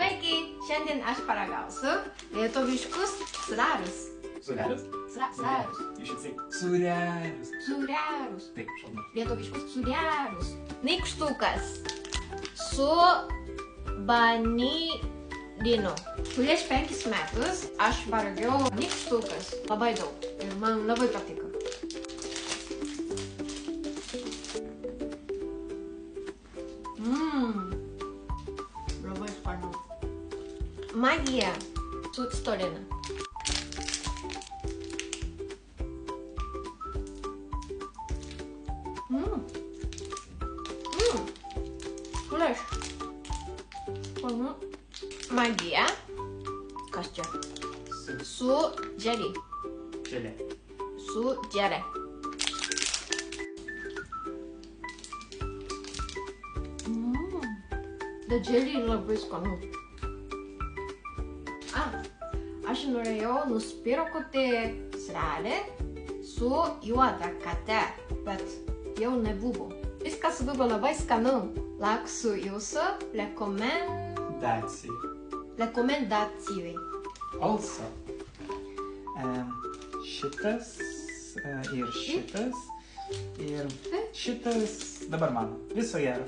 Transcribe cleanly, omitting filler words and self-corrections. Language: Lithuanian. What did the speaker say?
Sveiki, šiandien aš paragausiu lietuviškus sūrelius. Sūrelius? Sūrelius. You should say sūrelius. Sūrelius. Taip, šalna. Lietuviškus sūrelius. Nykštukas su vanilinu. Prieš 5 metus aš valgiau nykštukas labai daug ir man labai patiko. Labai skanu. Magija su citolina. Fresh. Skanu. Magija. Kas čia? Su jelly. Želė. Su jelly. The jelly labai skanu. Aš norėjau nusipirkti sūrelį su juoda kate, bet jau nebuvo. Viskas buvo labai skanu. Lauksiu jūsų rekomendacijai. Also, šitas ir šitas ir šitas dabar mano. Viso gero.